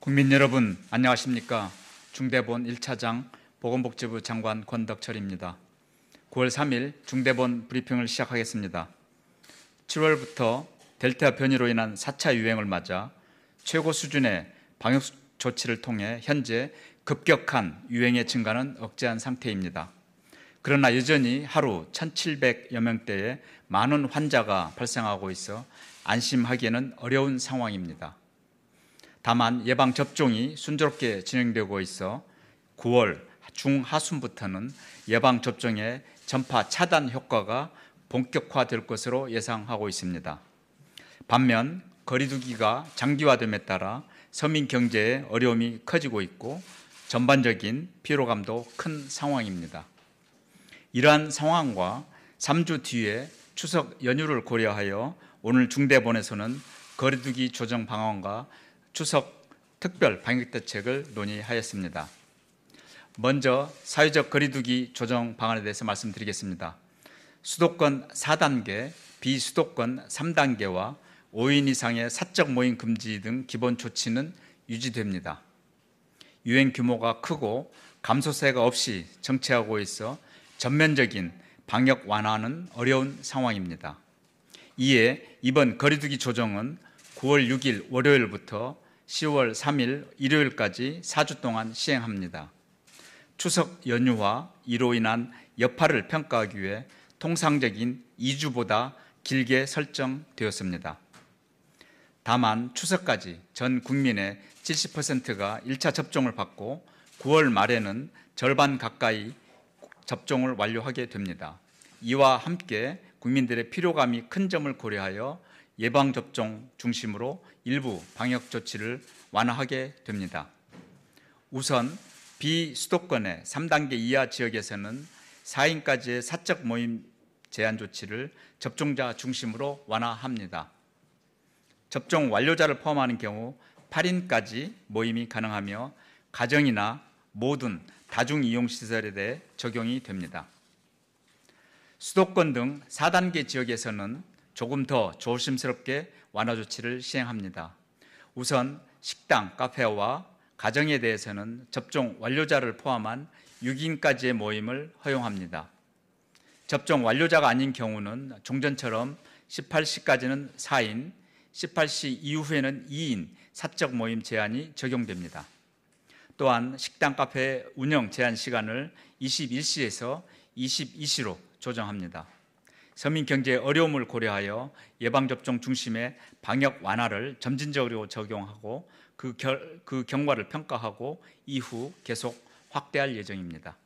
국민 여러분 안녕하십니까? 중대본 1차장 보건복지부 장관 권덕철입니다. 9월 3일 중대본 브리핑을 시작하겠습니다. 7월부터 델타 변이로 인한 4차 유행을 맞아 최고 수준의 방역 조치를 통해 현재 급격한 유행의 증가는 억제한 상태입니다. 그러나 여전히 하루 1,700여 명대의 많은 환자가 발생하고 있어 안심하기에는 어려운 상황입니다. 다만 예방접종이 순조롭게 진행되고 있어 9월 중하순부터는 예방접종의 전파 차단 효과가 본격화될 것으로 예상하고 있습니다. 반면 거리두기가 장기화됨에 따라 서민 경제에 어려움이 커지고 있고 전반적인 피로감도 큰 상황입니다. 이러한 상황과 3주 뒤에 추석 연휴를 고려하여 오늘 중대본에서는 거리두기 조정 방안과 추석 특별 방역대책을 논의하였습니다. 먼저 사회적 거리두기 조정 방안에 대해서 말씀드리겠습니다. 수도권 4단계, 비수도권 3단계와 5인 이상의 사적 모임 금지 등 기본 조치는 유지됩니다. 유행 규모가 크고 감소세가 없이 정체하고 있어 전면적인 방역 완화는 어려운 상황입니다. 이에 이번 거리두기 조정은 9월 6일 월요일부터 10월 3일 일요일까지 4주 동안 시행합니다. 추석 연휴와 이로 인한 여파를 평가하기 위해 통상적인 2주보다 길게 설정되었습니다. 다만 추석까지 전 국민의 70%가 1차 접종을 받고 9월 말에는 절반 가까이 접종을 완료하게 됩니다. 이와 함께 국민들의 피로감이 큰 점을 고려하여 예방접종 중심으로 일부 방역 조치를 완화하게 됩니다. 우선 비수도권의 3단계 이하 지역에서는 4인까지의 사적 모임 제한 조치를 접종자 중심으로 완화합니다. 접종 완료자를 포함하는 경우 8인까지 모임이 가능하며 가정이나 모든 다중이용시설에 대해 적용이 됩니다. 수도권 등 4단계 지역에서는 조금 더 조심스럽게 완화 조치를 시행합니다. 우선 식당, 카페와 가정에 대해서는 접종 완료자를 포함한 6인까지의 모임을 허용합니다. 접종 완료자가 아닌 경우는 종전처럼 18시까지는 4인, 18시 이후에는 2인 사적 모임 제한이 적용됩니다. 또한 식당, 카페 운영 제한 시간을 21시에서 22시로 조정합니다. 서민 경제의 어려움을 고려하여 예방접종 중심의 방역 완화를 점진적으로 적용하고 그 경과를 평가하고 이후 계속 확대할 예정입니다.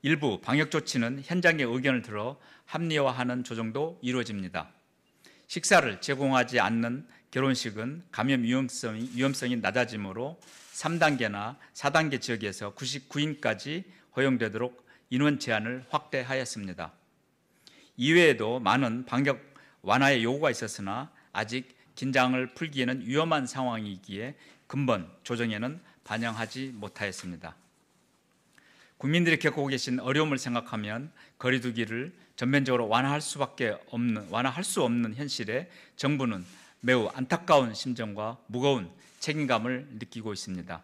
일부 방역 조치는 현장의 의견을 들어 합리화하는 조정도 이루어집니다. 식사를 제공하지 않는 결혼식은 감염 위험성이 낮아지므로 3단계나 4단계 지역에서 99인까지 허용되도록 인원 제한을 확대하였습니다. 이외에도 많은 방역 완화의 요구가 있었으나 아직 긴장을 풀기에는 위험한 상황이기에 근본 조정에는 반영하지 못하였습니다. 국민들이 겪고 계신 어려움을 생각하면 거리두기를 전면적으로 완화할 수 없는 현실에 정부는 매우 안타까운 심정과 무거운 책임감을 느끼고 있습니다.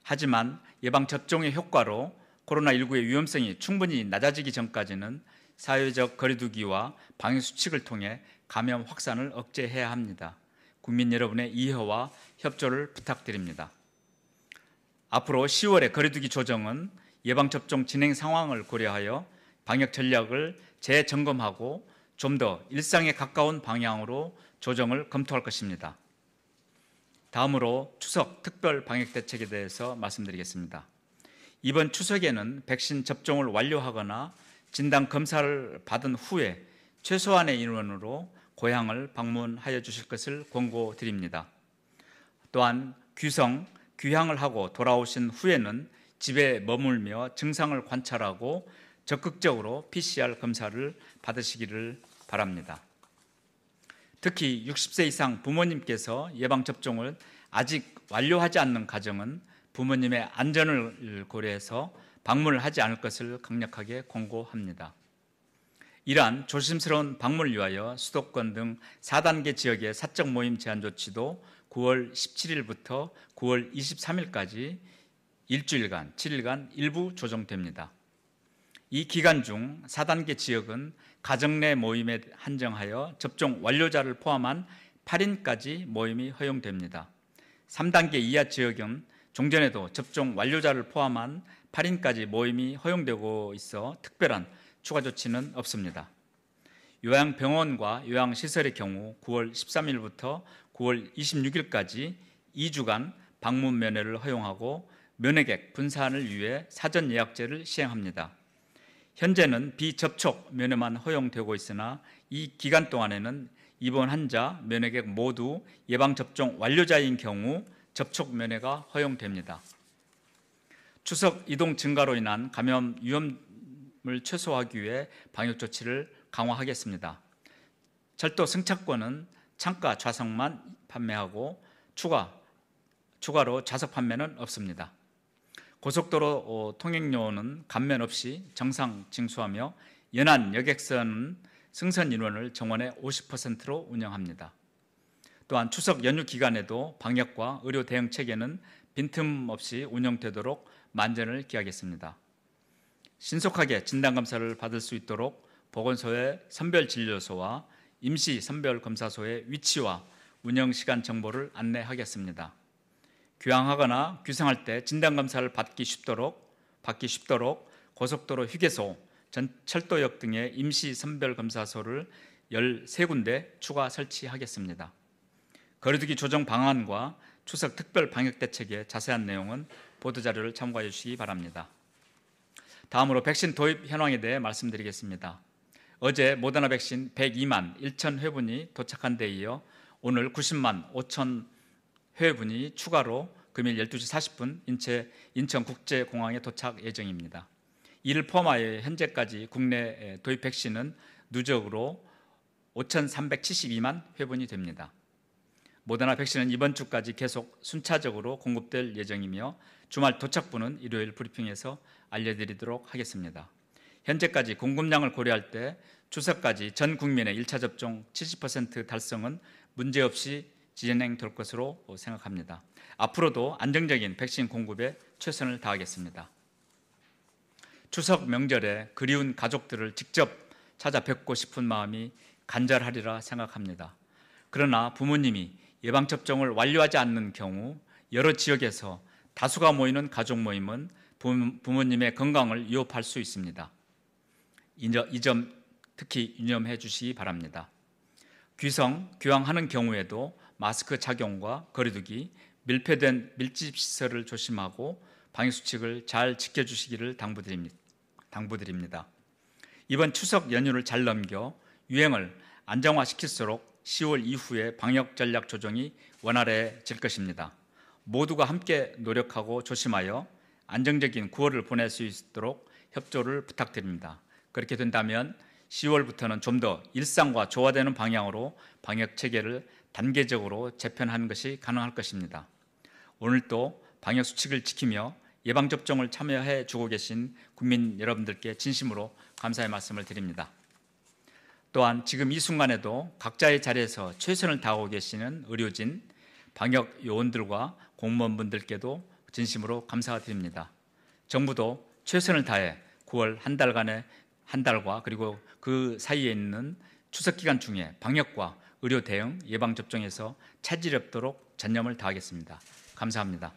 하지만 예방접종의 효과로 코로나19의 위험성이 충분히 낮아지기 전까지는 사회적 거리두기와 방역수칙을 통해 감염 확산을 억제해야 합니다. 국민 여러분의 이해와 협조를 부탁드립니다. 앞으로 10월의 거리두기 조정은 예방접종 진행 상황을 고려하여 방역 전략을 재점검하고 좀 더 일상에 가까운 방향으로 조정을 검토할 것입니다. 다음으로 추석 특별 방역대책에 대해서 말씀드리겠습니다. 이번 추석에는 백신 접종을 완료하거나 진단 검사를 받은 후에 최소한의 인원으로 고향을 방문하여 주실 것을 권고드립니다. 또한 귀향을 하고 돌아오신 후에는 집에 머물며 증상을 관찰하고 적극적으로 PCR 검사를 받으시기를 바랍니다. 특히 60세 이상 부모님께서 예방접종을 아직 완료하지 않는 가정은 부모님의 안전을 고려해서 방문을 하지 않을 것을 강력하게 권고합니다. 이러한 조심스러운 방문을 위하여 수도권 등 4단계 지역의 사적 모임 제한 조치도 9월 17일부터 9월 23일까지 일주일간, 7일간 일부 조정됩니다. 이 기간 중 4단계 지역은 가정 내 모임에 한정하여 접종 완료자를 포함한 8인까지 모임이 허용됩니다. 3단계 이하 지역은 종전에도 접종 완료자를 포함한 8인까지 모임이 허용되고 있어 특별한 추가 조치는 없습니다. 요양병원과 요양시설의 경우 9월 13일부터 9월 26일까지 2주간 방문 면회를 허용하고 면회객 분산을 위해 사전 예약제를 시행합니다. 현재는 비접촉 면회만 허용되고 있으나 이 기간 동안에는 입원 환자, 면회객 모두 예방접종 완료자인 경우 접촉 면회가 허용됩니다. 추석 이동 증가로 인한 감염 위험을 최소화하기 위해 방역 조치를 강화하겠습니다. 철도 승차권은 창가 좌석만 판매하고 추가로 좌석 판매는 없습니다. 고속도로 통행료는 감면 없이 정상 징수하며 연안 여객선은 승선 인원을 정원의 50%로 운영합니다. 또한 추석 연휴 기간에도 방역과 의료 대응 체계는 빈틈없이 운영되도록 만전을 기하겠습니다. 신속하게 진단검사를 받을 수 있도록 보건소의 선별진료소와 임시 선별검사소의 위치와 운영시간 정보를 안내하겠습니다. 귀향하거나 귀성할 때 진단검사를 받기 쉽도록 고속도로 휴게소, 철도역 등의 임시 선별검사소를 13군데 추가 설치하겠습니다. 거리두기 조정 방안과 추석 특별 방역대책의 자세한 내용은 보도자료를 참고해 주시기 바랍니다. 다음으로 백신 도입 현황에 대해 말씀드리겠습니다. 어제 모더나 백신 102만 1천 회분이 도착한 데 이어 오늘 90만 5천 회분이 추가로 금일 12시 40분 인천국제공항에 도착 예정입니다. 이를 포함하여 현재까지 국내 도입 백신은 누적으로 5,372만 회분이 됩니다. 모더나 백신은 이번 주까지 계속 순차적으로 공급될 예정이며 주말 도착분은 일요일 브리핑에서 알려드리도록 하겠습니다. 현재까지 공급량을 고려할 때 추석까지 전 국민의 1차 접종 70% 달성은 문제없이 진행될 것으로 생각합니다. 앞으로도 안정적인 백신 공급에 최선을 다하겠습니다. 추석 명절에 그리운 가족들을 직접 찾아뵙고 싶은 마음이 간절하리라 생각합니다. 그러나 부모님이 예방접종을 완료하지 않는 경우 여러 지역에서 다수가 모이는 가족 모임은 부모님의 건강을 위협할 수 있습니다. 이 점 특히 유념해 주시기 바랍니다. 귀향하는 경우에도 마스크 착용과 거리두기, 밀폐된 밀집시설을 조심하고 방역수칙을 잘 지켜주시기를 당부드립니다. 이번 추석 연휴를 잘 넘겨 유행을 안정화시킬수록 10월 이후에 방역 전략 조정이 원활해질 것입니다. 모두가 함께 노력하고 조심하여 안정적인 9월을 보낼 수 있도록 협조를 부탁드립니다. 그렇게 된다면 10월부터는 좀 더 일상과 조화되는 방향으로 방역 체계를 단계적으로 재편하는 것이 가능할 것입니다. 오늘도 방역 수칙을 지키며 예방접종을 참여해 주고 계신 국민 여러분들께 진심으로 감사의 말씀을 드립니다. 또한 지금 이 순간에도 각자의 자리에서 최선을 다하고 계시는 의료진, 방역 요원들과 공무원분들께도 진심으로 감사드립니다. 정부도 최선을 다해 9월 한 달과 그리고 그 사이에 있는 추석 기간 중에 방역과 의료 대응, 예방접종에서 차질 없도록 전념을 다하겠습니다. 감사합니다.